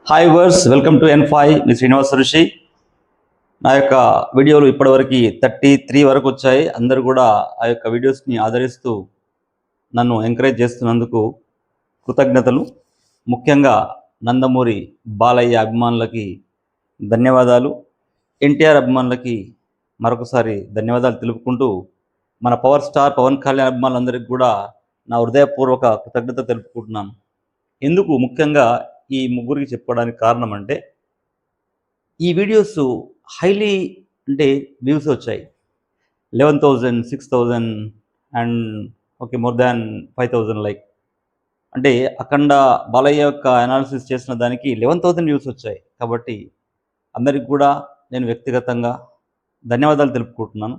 Hi viewers, welcome to N5 మీ శ్రీనివాస ఋషి. నా యొక్క వీడియోలు ఇప్పటివరకు 33 వరకు వచ్చాయి. అందరూ కూడా ఆ యొక్క వీడియోస్ని ఆదరిస్తూ నన్ను ఎంకరేజ్ చేస్తున్నందుకు కృతజ్ఞతలు. ముఖ్యంగా నందమూరి బాలయ్య అభిమానులకి ధన్యవాదాలు, ఎన్టీఆర్ అభిమానులకి మరొకసారి ధన్యవాదాలు తెలుపుకుంటూ మన పవర్ స్టార్ పవన్ కళ్యాణ్ అభిమానులందరికీ కూడా నా హృదయపూర్వక కృతజ్ఞత తెలుపుకుంటున్నాను. ఎందుకు ముఖ్యంగా ఈ ముగ్గురికి చెప్పుకోవడానికి కారణం అంటే, ఈ వీడియోస్ హైలీ అంటే వ్యూస్ వచ్చాయి. 11,000, 6,000 and okay, more than 5,000 like. అంటే అఖండ బాలయ్య యొక్క అనాలిసిస్ చేసిన దానికి 11,000 వ్యూస్ వచ్చాయి. కాబట్టి అందరికి కూడా నేను వ్యక్తిగతంగా ధన్యవాదాలు తెలుపుకుంటున్నాను.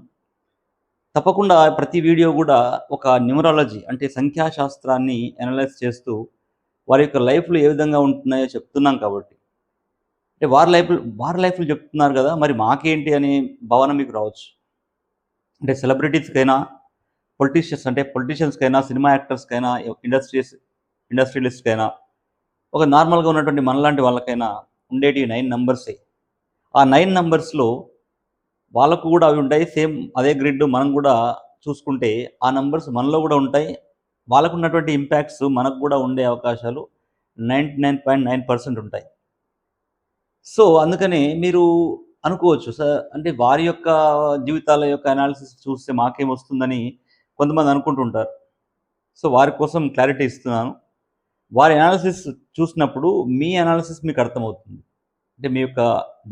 తప్పకుండా ప్రతి వీడియో కూడా ఒక న్యూమరాలజీ అంటే సంఖ్యాశాస్త్రాన్ని అనలైజ్ చేస్తూ వారి యొక్క లైఫ్లు ఏ విధంగా ఉంటున్నాయో చెప్తున్నాం. కాబట్టి అంటే వారి లైఫ్లు చెప్తున్నారు కదా, మరి మాకేంటి అనే భావన మీకు రావచ్చు. అంటే సెలబ్రిటీస్కైనా, పొలిటీషియన్స్కైనా, సినిమా యాక్టర్స్కైనా, ఇండస్ట్రియలిస్ట్కైనా, ఒక నార్మల్గా ఉన్నటువంటి మనలాంటి వాళ్ళకైనా ఉండేటి 9 నంబర్సే. ఆ 9 నంబర్స్లో వాళ్ళకు కూడా అవి ఉంటాయి. సేమ్ అదే గ్రిడ్ మనం కూడా చూసుకుంటే ఆ నంబర్స్ మనలో కూడా ఉంటాయి. వాళ్ళకు ఉన్నటువంటి ఇంపాక్ట్స్ మనకు కూడా ఉండే అవకాశాలు 99.9% ఉంటాయి. సో అందుకని మీరు అనుకోవచ్చు సార్, అంటే వారి యొక్క జీవితాల యొక్క అనాలిసిస్ చూస్తే మాకేమొస్తుందని కొంతమంది అనుకుంటుంటారు. సో వారి కోసం క్లారిటీ ఇస్తున్నాను. వారి అనాలిసిస్ చూసినప్పుడు మీ అనాలిసిస్ మీకు అర్థమవుతుంది. అంటే మీ యొక్క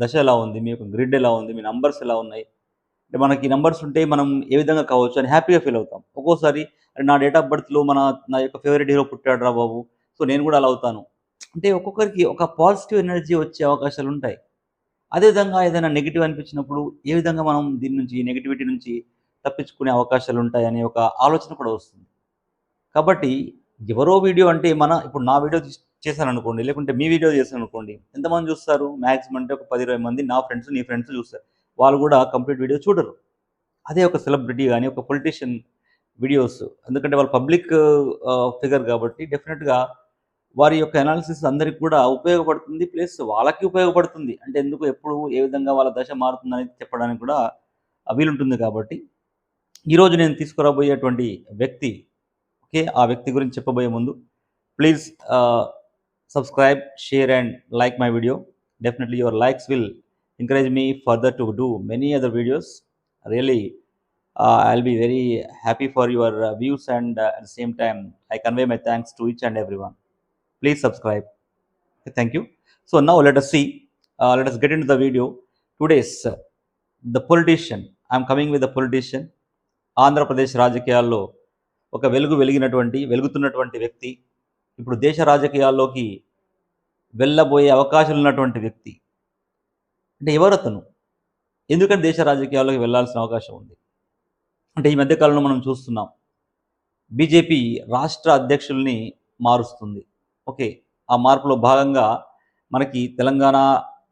దశ ఎలా ఉంది, మీ యొక్క గ్రిడ్ ఎలా ఉంది, మీ నంబర్స్ ఎలా ఉన్నాయి. అంటే మనకి నంబర్స్ ఉంటే మనం ఏ విధంగా కావచ్చు అని హ్యాపీగా ఫీల్ అవుతాం. ఒక్కోసారి నా డేట్ ఆఫ్ బర్త్లో నా యొక్క ఫేవరెట్ హీరో పుట్టాడు రా బాబు, సో నేను కూడా అలా అవుతాను. అంటే ఒక్కొక్కరికి ఒక పాజిటివ్ ఎనర్జీ వచ్చే అవకాశాలు ఉంటాయి. అదేవిధంగా ఏదైనా నెగిటివ్ అనిపించినప్పుడు ఏ విధంగా మనం దీని నుంచి, నెగిటివిటీ నుంచి తప్పించుకునే అవకాశాలు ఉంటాయనే ఒక ఆలోచన కూడా వస్తుంది. కాబట్టి ఎవరో వీడియో అంటే ఇప్పుడు నా వీడియో చేశాననుకోండి, లేకుంటే మీ వీడియో చేశాననుకోండి, ఎంతమంది చూస్తారు? మ్యాక్సిమం అంటే ఒక 10-20 మంది నా ఫ్రెండ్స్, నీ ఫ్రెండ్స్ చూస్తారు. వాళ్ళు కూడా కంప్లీట్ వీడియో చూడరు. అదే ఒక సెలబ్రిటీ కానీ, ఒక పొలిటీషియన్ వీడియోస్, ఎందుకంటే వాళ్ళు పబ్లిక్ ఫిగర్ కాబట్టి డెఫినెట్గా వారి యొక్క అనాలిసిస్ అందరికి కూడా ఉపయోగపడుతుంది. ప్లస్ వాళ్ళకి ఉపయోగపడుతుంది. అంటే ఎందుకు, ఎప్పుడు, ఏ విధంగా వాళ్ళ దశ మారుతుందనేది చెప్పడానికి కూడా వీలుంటుంది. కాబట్టి ఈరోజు నేను తీసుకురాబోయేటువంటి వ్యక్తి, ఓకే, ఆ వ్యక్తి గురించి చెప్పబోయే ముందు please subscribe, share and like my video. Definitely your likes will encourage me further to do many other videos. Really, I'll be very happy for your views, and at the same time I convey my thanks to each and everyone. Please subscribe. Okay, thank you. So now let us see, let us get into the video. Today's the politician, I'm coming with the politician. Andhra Pradesh రాజకీయాల్లో ఒక వెలుగుతున్నటువంటి వ్యక్తి, ఇప్పుడు దేశ రాజకీయాల్లోకి వెళ్ళబోయే అవకాశాలు ఉన్నటువంటి వ్యక్తి. అంటే ఎవరతను? ఎందుకంటే దేశ రాజకీయాల్లోకి వెళ్ళాల్సిన అవకాశం ఉంది. అంటే ఈ మధ్యకాలంలో మనం చూస్తున్నాం, బీజేపీ రాష్ట్ర అధ్యక్షుల్ని మారుస్తుంది. ఓకే, ఆ మార్పులో భాగంగా మనకి తెలంగాణ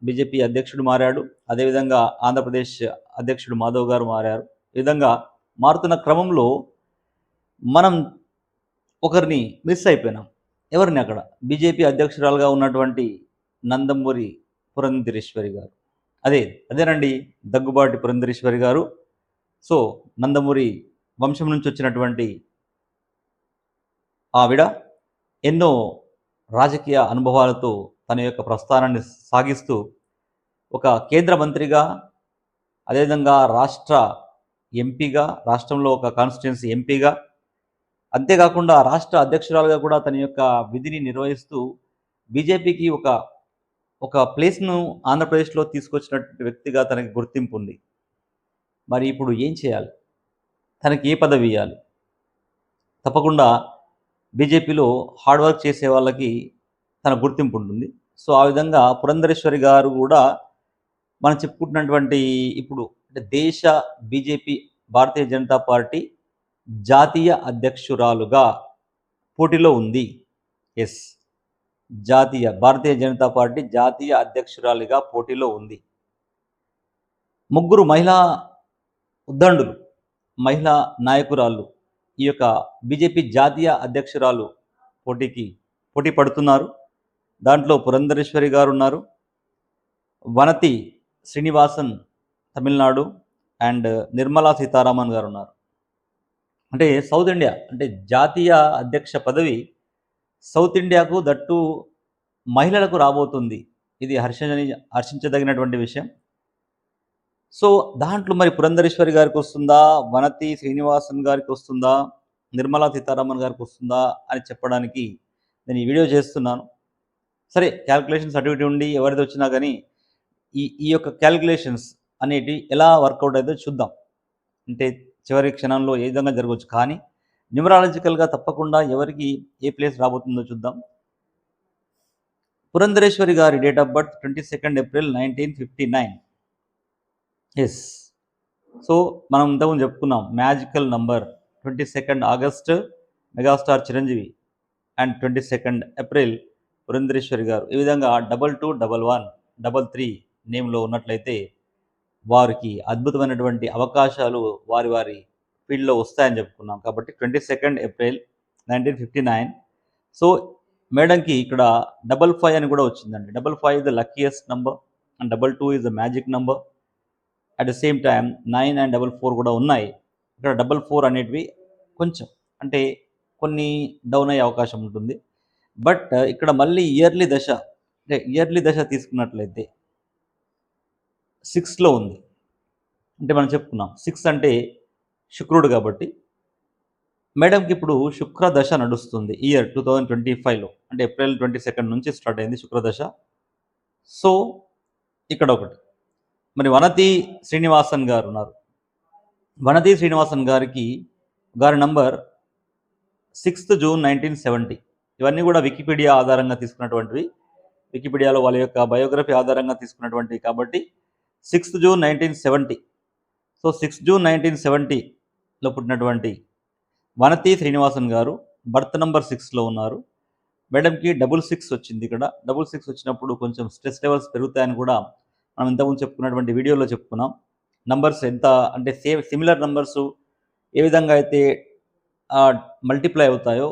బీజేపీ అధ్యక్షుడు మారాడు. అదేవిధంగా ఆంధ్రప్రదేశ్ అధ్యక్షుడు మాధవ్ గారు మారారు. ఈ విధంగా మారుతున్న క్రమంలో మనం ఒకరిని మిస్ అయిపోయినాం. ఎవరిని? అక్కడ బీజేపీ అధ్యక్షురాలుగా ఉన్నటువంటి నందమూరి పురంధరేశ్వరి గారు. అదేనండి, దగ్గుబాటి పురంధరేశ్వరి గారు. సో నందమూరి వంశం నుంచి వచ్చినటువంటి ఆవిడ ఎన్నో రాజకీయ అనుభవాలతో తన యొక్క ప్రస్థానాన్ని సాగిస్తూ ఒక కేంద్ర మంత్రిగా, అదేవిధంగా రాష్ట్ర ఎంపీగా, రాష్ట్రంలో ఒక కాన్స్టిట్యున్సీ ఎంపీగా, అంతేకాకుండా రాష్ట్ర అధ్యక్షురాలుగా కూడా తన యొక్క విధిని నిర్వహిస్తూ బీజేపీకి ఒక ప్లేస్ను ఆంధ్రప్రదేశ్లో తీసుకొచ్చినటువంటి వ్యక్తిగా తనకి గుర్తింపు ఉంది. మరి ఇప్పుడు ఏం చేయాలి? తనకి ఏ పదవి ఇవ్వాలి? తప్పకుండా బీజేపీలో హార్డ్ వర్క్ చేసే వాళ్ళకి తన గుర్తింపు ఉంటుంది. సో ఆ విధంగా పురంధరేశ్వరి గారు కూడా మనం చెప్పుకుంటున్నటువంటి ఇప్పుడు అంటే దేశ బీజేపీ, భారతీయ జనతా పార్టీ జాతీయ అధ్యక్షురాలుగా పోటీలో ఉంది. ఎస్, భారతీయ జనతా పార్టీ జాతీయ అధ్యక్షురాలిగా పోటీలో ఉంది. ముగ్గురు మహిళా ఉద్దండులు, మహిళా నాయకురాళ్ళు ఈ యొక్క బీజేపీ జాతీయ అధ్యక్షురాలు పోటీ పడుతున్నారు. దాంట్లో పురంధరేశ్వరి గారు ఉన్నారు, వనతి శ్రీనివాసన్ తమిళనాడు, అండ్ నిర్మలా సీతారామన్ గారు ఉన్నారు. అంటే సౌత్ ఇండియా అంటే జాతీయ అధ్యక్ష పదవి సౌత్ ఇండియాకు దట్టు మహిళలకు రాబోతుంది. ఇది హర్షించదగినటువంటి విషయం. సో దాంట్లో మరి పురంధరేశ్వరి గారికి వస్తుందా, వనతి శ్రీనివాసన్ గారికి వస్తుందా, నిర్మలా సీతారామన్ గారికి వస్తుందా అని చెప్పడానికి నేను ఈ వీడియో చేస్తున్నాను. సరే, క్యాల్కులేషన్స్ అటు ఇటు ఉండి ఎవరిది వచ్చినా కానీ ఈ యొక్క క్యాల్కులేషన్స్ అనేటివి ఎలా వర్కౌట్ అవుతుందో చూద్దాం. అంటే చివరి క్షణంలో ఏ విధంగా జరగవచ్చు, కానీ న్యూమరాలజికల్గా తప్పకుండా ఎవరికి ఏ ప్లేస్ రాబోతుందో చూద్దాం. పురంధరేశ్వరి గారి date of birth 22 April 1959. Yes. So మనం ఇంతకుముందు చెప్పుకున్నాం magical number 22 August megastar Chiranjeevi and 22 April Purandeswari గారు. ఈ విధంగా 22, 11, 33 నేమ్లో ఉన్నట్లయితే వారికి అద్భుతమైనటువంటి అవకాశాలు వారి వారి ఫీల్డ్లో వస్తాయని చెప్పుకున్నాం. కాబట్టి 22 ఏప్రిల్ 1959. సో మేడంకి ఇక్కడ 55 అని కూడా వచ్చిందండి. 55 is the luckiest number and 22 is the magic number. At the same time 9 and 44 కూడా ఉన్నాయి. ఇక్కడ 44 అనేటివి కొంచెం అంటే కొన్ని డౌన్ అయ్యే అవకాశం ఉంటుంది. బట్ ఇక్కడ మళ్ళీ ఇయర్లీ దశ, అంటే ఇయర్లీ దశ తీసుకున్నట్లయితే 6లో ఉంది. అంటే మనం చెప్పుకున్నాం 6 అంటే శుక్రుడు కాబట్టి మేడంకి ఇప్పుడు శుక్ర దశ నడుస్తుంది ఇయర్ 2025లో. అంటే ఏప్రిల్ 22 నుంచి స్టార్ట్ అయింది శుక్రదశ. సో ఇక్కడ ఒకటి మరి వనతి శ్రీనివాసన్ గారు ఉన్నారు. వనతి శ్రీనివాసన్ గారి నంబర్ 6th జూన్ 1970. ఇవన్నీ కూడా వికీపీడియా ఆధారంగా తీసుకున్నటువంటివి, వికీపీడియాలో వాళ్ళ యొక్క బయోగ్రఫీ ఆధారంగా తీసుకున్నటువంటివి కాబట్టి 6th జూన్ 1970. సో 6 జూన్ 1970లో పుట్టినటువంటి వనతి శ్రీనివాసన్ గారు బర్త్ నంబర్ 6లో ఉన్నారు. మేడంకి 66 వచ్చింది. ఇక్కడ 66 వచ్చినప్పుడు కొంచెం స్ట్రెస్ లెవెల్స్ పెరుగుతాయని కూడా మనం ఇంతకుముందు చెప్పుకున్నటువంటి వీడియోలో చెప్పుకున్నాం. నంబర్స్ ఎంత అంటే సిమిలర్ నంబర్స్ ఏ విధంగా అయితే మల్టిప్లై అవుతాయో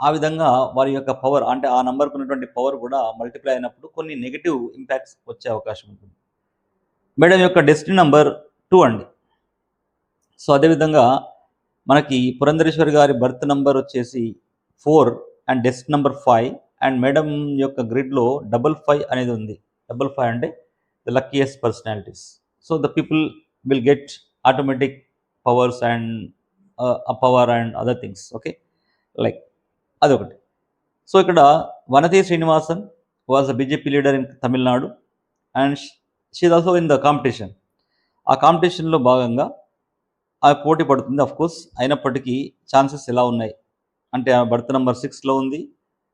ఆ విధంగా వారి యొక్క పవర్, అంటే ఆ నంబర్కి ఉన్నటువంటి పవర్ కూడా మల్టిప్లై అయినప్పుడు కొన్ని నెగిటివ్ ఇంపాక్ట్స్ వచ్చే అవకాశం ఉంటుంది. మేడం యొక్క డెస్టినీ నంబర్ 2 అండి. సో అదేవిధంగా మనకి పురంధరేశ్వరి గారి బర్త్ నంబర్ వచ్చేసి 4 and desk number 5 and madam యొక్క గ్రిడ్లో 55 అనేది ఉంది. 55 అంటే the luckiest personalities. So the people will get automatic powers and power and other things. Okay, like అదొకటి. సో ఇక్కడ Vanathi Srinivasan was a BJP leader in Tamil Nadu and she is also in the competition. ఆ కాంపిటీషన్లో భాగంగా ఆ పోటీ పడుతుంది. అఫ్ కోర్స్ అయినప్పటికీ chances ఎలా ఉన్నాయి అంటే ఆ బర్త్ నెంబర్ 6లో ఉంది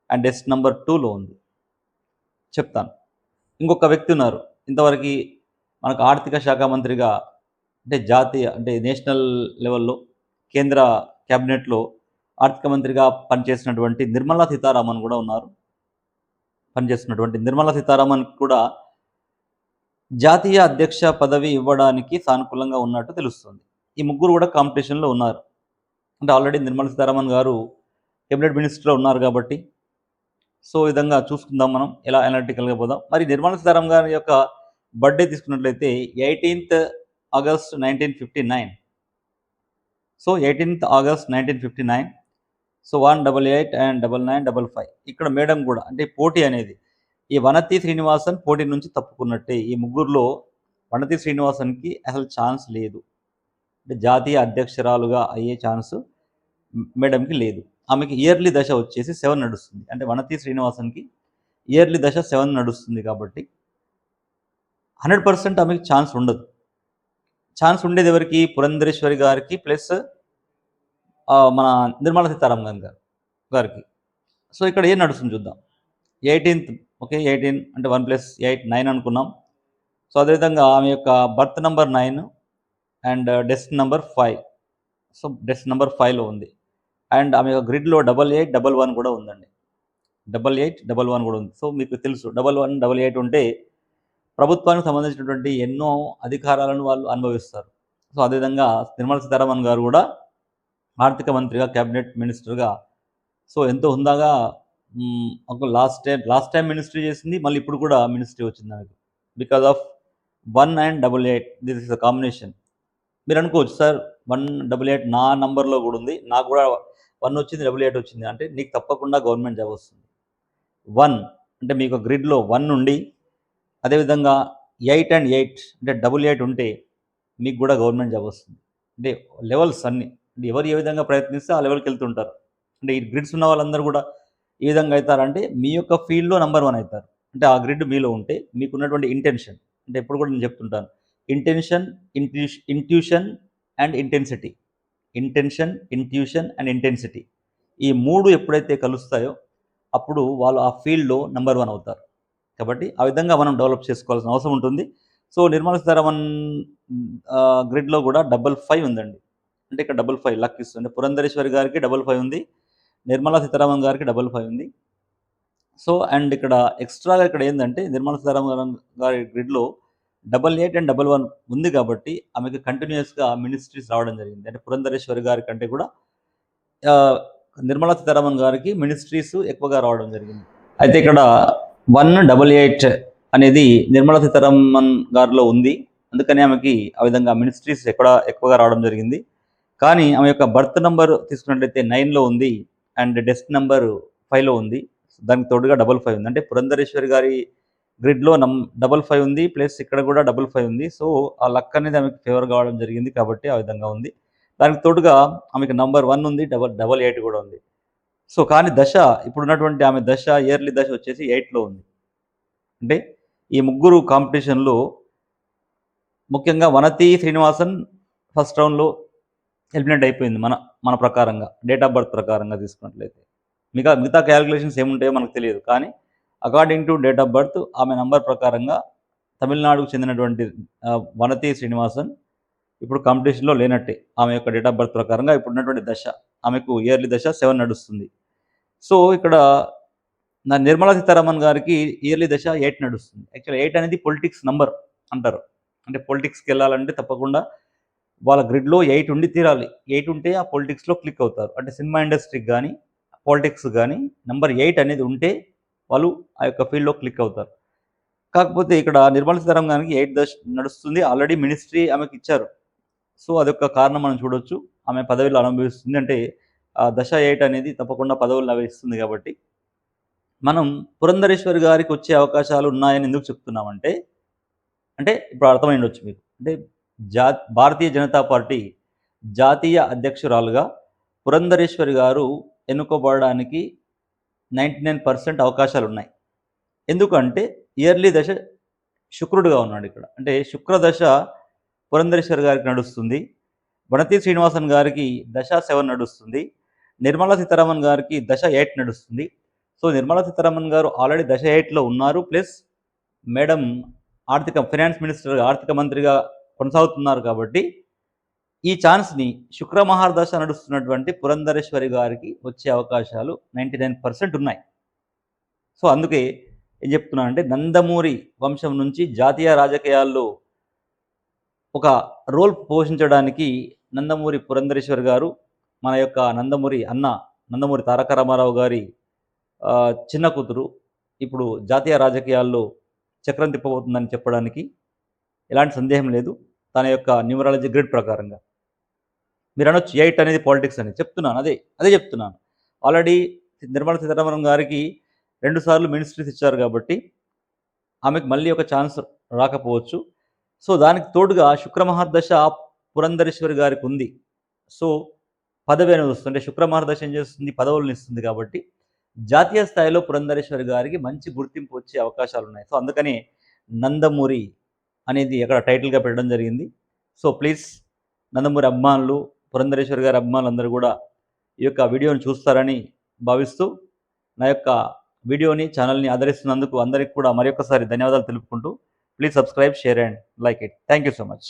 అండ్ డెస్క్ నెంబర్ 2లో ఉంది. చెప్తాను. ఇంకొక వ్యక్తి ఉన్నారు, ఇంతవరకు మనకు ఆర్థిక శాఖ మంత్రిగా అంటే జాతీయ అంటే నేషనల్ లెవెల్లో కేంద్ర క్యాబినెట్లో ఆర్థిక మంత్రిగా పనిచేసినటువంటి నిర్మలా సీతారామన్ కూడా ఉన్నారు. పనిచేస్తున్నటువంటి నిర్మలా సీతారామన్ కూడా జాతీయ అధ్యక్ష పదవి ఇవ్వడానికి సానుకూలంగా ఉన్నట్టు తెలుస్తుంది. ఈ ముగ్గురు కూడా కాంపిటీషన్లో ఉన్నారు. అంటే ఆల్రెడీ నిర్మలా సీతారామన్ గారు కేబినెట్ మినిస్టర్లో ఉన్నారు కాబట్టి సో ఈ విధంగా చూసుకుందాం మనం ఎలా అనలిటికల్గా పోదాం. మరి నిర్మలా సీతారామన్ గారి యొక్క బర్త్డే తీసుకున్నట్లయితే 18th August 1959. So 18th August 1959. So 188 and 9955. ఇక్కడ మేడం కూడా అంటే పోటీ అనేది ఈ వనతి శ్రీనివాసన్ పోటీ నుంచి తప్పుకున్నట్టే. ఈ ముగ్గురులో వనతి శ్రీనివాసన్కి అసలు ఛాన్స్ లేదు, అంటే జాతీయ అధ్యక్షురాలుగా అయ్యే ఛాన్స్ మేడంకి లేదు. ఆమెకి ఇయర్లీ దశ వచ్చేసి 7 నడుస్తుంది. అంటే వనతి శ్రీనివాసన్కి ఇయర్లీ దశ 7 నడుస్తుంది కాబట్టి 100% ఆమెకి ఛాన్స్ ఉండదు. ఛాన్స్ ఉండేది ఎవరికి? పురంధరేశ్వరి గారికి ప్లస్ మన నిర్మలా సీతారామన్ గారికి. సో ఇక్కడ ఏం నడుస్తుంది చూద్దాం. 18th, ఓకే 18 అంటే 1 + 8 9 అనుకున్నాం. సో అదేవిధంగా ఆమె యొక్క birth number 9 and desk number 5. So desk number 5లో ఉంది. అండ్ ఆమె యొక్క గ్రిడ్లో 88 11 కూడా ఉందండి. 88 11 కూడా ఉంది. సో మీకు తెలుసు 11 88 ఉంటే ప్రభుత్వానికి సంబంధించినటువంటి ఎన్నో అధికారాలను వాళ్ళు అనుభవిస్తారు. సో అదేవిధంగా నిర్మలా సీతారామన్ గారు కూడా ఆర్థిక మంత్రిగా, క్యాబినెట్ మినిస్టర్గా సో ఎంతో హుందాగా ఒక లాస్ట్ టైం మినిస్ట్రీ చేసింది, మళ్ళీ ఇప్పుడు కూడా మినిస్ట్రీ వచ్చింది నాకు. Because of 1 and 88 this is the combination. మీరు అనుకోవచ్చు సార్ 188 నా నంబర్లో కూడా ఉంది, నాకు కూడా 1 వచ్చింది, 88 వచ్చింది అంటే నీకు తప్పకుండా గవర్నమెంట్ జాబ్ వస్తుంది. 1 అంటే మీకు గ్రిడ్లో 1 ఉండి అదేవిధంగా 8 అండ్ 8 అంటే 88 ఉంటే మీకు కూడా గవర్నమెంట్ జాబ్ వస్తుంది. అంటే లెవెల్స్ అన్నీ, అంటే ఎవరు ఏ విధంగా ప్రయత్నిస్తే ఆ లెవెల్కి వెళ్తుంటారు. అంటే ఈ గ్రిడ్స్ ఉన్న వాళ్ళందరూ కూడా ఏ విధంగా అవుతారంటే మీ యొక్క ఫీల్డ్లో నెంబర్ 1 అవుతారు. అంటే ఆ గ్రిడ్ మీలో ఉంటే మీకున్నటువంటి ఇంటెన్షన్, అంటే ఎప్పుడు కూడా నేను చెప్తుంటాను, intention, intuition and intensity. Intention, intuition and intensity, ఈ 3 ఎప్పుడైతే కలుస్తాయో అప్పుడు వాళ్ళు ఆ ఫీల్డ్లో నెంబర్ 1 అవుతారు. కాబట్టి ఆ విధంగా మనం డెవలప్ చేసుకోవాల్సిన అవసరం ఉంటుంది. సో నిర్మలా సీతారామన్ గ్రిడ్లో కూడా 55 ఉందండి. అంటే ఇక్కడ 55 లక్ ఇస్తుంది. పురంధరేశ్వరి గారికి 55 ఉంది, నిర్మలా సీతారామన్ గారికి 55 ఉంది. సో అండ్ ఇక్కడ ఎక్స్ట్రాగా ఇక్కడ ఏంటంటే నిర్మలా సీతారామన్ గారి గ్రిడ్లో 88 అండ్ 11 ఉంది కాబట్టి ఆమెకి కంటిన్యూస్గా మినిస్ట్రీస్ రావడం జరిగింది. అంటే పురంధరేశ్వరి గారి కంటే కూడా నిర్మలా సీతారామన్ గారికి మినిస్ట్రీస్ ఎక్కువగా రావడం జరిగింది. అయితే ఇక్కడ 188 అనేది నిర్మలా సీతారామన్ గారిలో ఉంది, అందుకని ఆమెకి ఆ విధంగా మినిస్ట్రీస్ ఎక్కువగా రావడం జరిగింది. కానీ ఆమె యొక్క బర్త్ నెంబర్ తీసుకున్నట్లయితే 9లో ఉంది అండ్ డెస్క్ నెంబర్ 5లో ఉంది. దానికి తోడుగా 55 ఉంది. అంటే పురంధరేశ్వరి గారి గ్రిడ్లో 55 ఉంది, ప్లస్ ఇక్కడ కూడా 55 ఉంది. సో ఆ లక్ అనేది ఆమెకి ఫేవర్ కావడం జరిగింది కాబట్టి ఆ విధంగా ఉంది. దానికి తోడుగా ఆమెకి నంబర్ 1 ఉంది, 88 కూడా ఉంది. సో కానీ దశ ఇప్పుడున్నటువంటి ఆమె దశ, ఇయర్లీ దశ వచ్చేసి 8లో ఉంది. అంటే ఈ ముగ్గురు కాంపిటీషన్లో ముఖ్యంగా వనతి శ్రీనివాసన్ ఫస్ట్ రౌండ్లో ఎలిమినేట్ అయిపోయింది మన ప్రకారంగా, డేట్ ఆఫ్ బర్త్ ప్రకారంగా తీసుకున్నట్లయితే. మిగతా క్యాలిక్యులేషన్స్ ఏముంటాయో మనకు తెలియదు, కానీ according to date of birth ఆమె నంబర్ ప్రకారంగా తమిళనాడుకు చెందినటువంటి వనతి శ్రీనివాసన్ ఇప్పుడు కాంపిటీషన్లో లేనట్టే. ఆమె యొక్క డేట్ ఆఫ్ బర్త్ ప్రకారంగా ఇప్పుడున్నటువంటి దశ, ఆమెకు ఇయర్లీ దశ 7 నడుస్తుంది. సో ఇక్కడ నిర్మలా సీతారామన్ గారికి ఇయర్లీ దశ 8 నడుస్తుంది. యాక్చువల్ 8 అనేది పొలిటిక్స్ నంబర్ అంటారు. అంటే పొలిటిక్స్కి వెళ్ళాలంటే తప్పకుండా వాళ్ళ గ్రిడ్లో 8 ఉండి తీరాలి. 8 ఉంటే ఆ పొలిటిక్స్లో క్లిక్ అవుతారు. అంటే సినిమా ఇండస్ట్రీకి కానీ పాలిటిక్స్ కానీ నెంబర్ 8 అనేది ఉంటే వాళ్ళు ఆ యొక్క ఫీల్డ్లో క్లిక్ అవుతారు. కాకపోతే ఇక్కడ నిర్మలా సీతారామన్ గారికి 8 దశ నడుస్తుంది, ఆల్రెడీ మినిస్ట్రీ ఆమెకి ఇచ్చారు. సో అదొక కారణం మనం చూడొచ్చు. ఆమె పదవిలో అనుభవిస్తుంది అంటే ఆ దశ 8 అనేది తప్పకుండా పదవులు లభిస్తుంది. కాబట్టి మనం పురంధరేశ్వరి గారికి వచ్చే అవకాశాలు ఉన్నాయని ఎందుకు చెప్తున్నామంటే, అంటే ఇప్పుడు అర్థమైండొచ్చు మీకు. అంటే భారతీయ జనతా పార్టీ జాతీయ అధ్యక్షురాలుగా పురంధరేశ్వరి గారు ఎన్నుకోబడడానికి 99% అవకాశాలు ఉన్నాయి. ఎందుకంటే ఇయర్లీ దశ శుక్రుడుగా ఉన్నాడు ఇక్కడ. అంటే శుక్రదశ పురంధరేశ్వరి గారికి నడుస్తుంది, వనతి శ్రీనివాసన్ గారికి దశ 7 నడుస్తుంది, నిర్మలా సీతారామన్ గారికి దశ 8 నడుస్తుంది. సో నిర్మలా సీతారామన్ గారు ఆల్రెడీ దశ 8లో ఉన్నారు, ప్లస్ మేడం ఫైనాన్స్ మినిస్టర్, ఆర్థిక మంత్రిగా కొనసాగుతున్నారు. కాబట్టి ఈ ఛాన్స్ని శుక్ర మహార్దశ నడుస్తున్నటువంటి పురంధరేశ్వరి గారికి వచ్చే అవకాశాలు 99% ఉన్నాయి. సో అందుకే ఏం చెప్తున్నానంటే, నందమూరి వంశం నుంచి జాతీయ రాజకీయాల్లో ఒక రోల్ పోషించడానికి నందమూరి పురంధరేశ్వరి గారు, మన యొక్క నందమూరి తారక రామారావు గారి చిన్న కూతురు, ఇప్పుడు జాతీయ రాజకీయాల్లో చక్రం తిప్పబోతుందని చెప్పడానికి ఎలాంటి సందేహం లేదు. తన యొక్క న్యూమరాలజీ గ్రిడ్ ప్రకారంగా మీరు అనొచ్చు 8 అనేది పాలిటిక్స్ అని చెప్తున్నాను. అదే చెప్తున్నాను. ఆల్రెడీ నిర్మలా సీతారామన్ గారికి 2 సార్లు మినిస్ట్రీస్ ఇచ్చారు కాబట్టి ఆమెకు మళ్ళీ ఒక ఛాన్స్ రాకపోవచ్చు. సో దానికి తోడుగా శుక్ర మహార్దశ పురంధరేశ్వరి గారికి ఉంది. సో పదవి అనేది వస్తుంది. అంటే శుక్ర మహార్దశ ఏం చేస్తుంది, పదవులను ఇస్తుంది. కాబట్టి జాతీయ స్థాయిలో పురంధరేశ్వరి గారికి మంచి గుర్తింపు వచ్చే అవకాశాలు ఉన్నాయి. సో అందుకని నందమూరి అనేది అక్కడ టైటిల్గా పెట్టడం జరిగింది. సో ప్లీజ్ నందమూరి అభిమానులు, పురంధరేశ్వరి గారి అభిమానులు అందరూ కూడా ఈ యొక్క వీడియోని చూస్తారని భావిస్తూ, నా యొక్క వీడియోని, ఛానల్ని ఆదరిస్తున్నందుకు అందరికీ కూడా మరొకసారి ధన్యవాదాలు తెలుపుకుంటూ, please subscribe, share and like it. Thank you so much.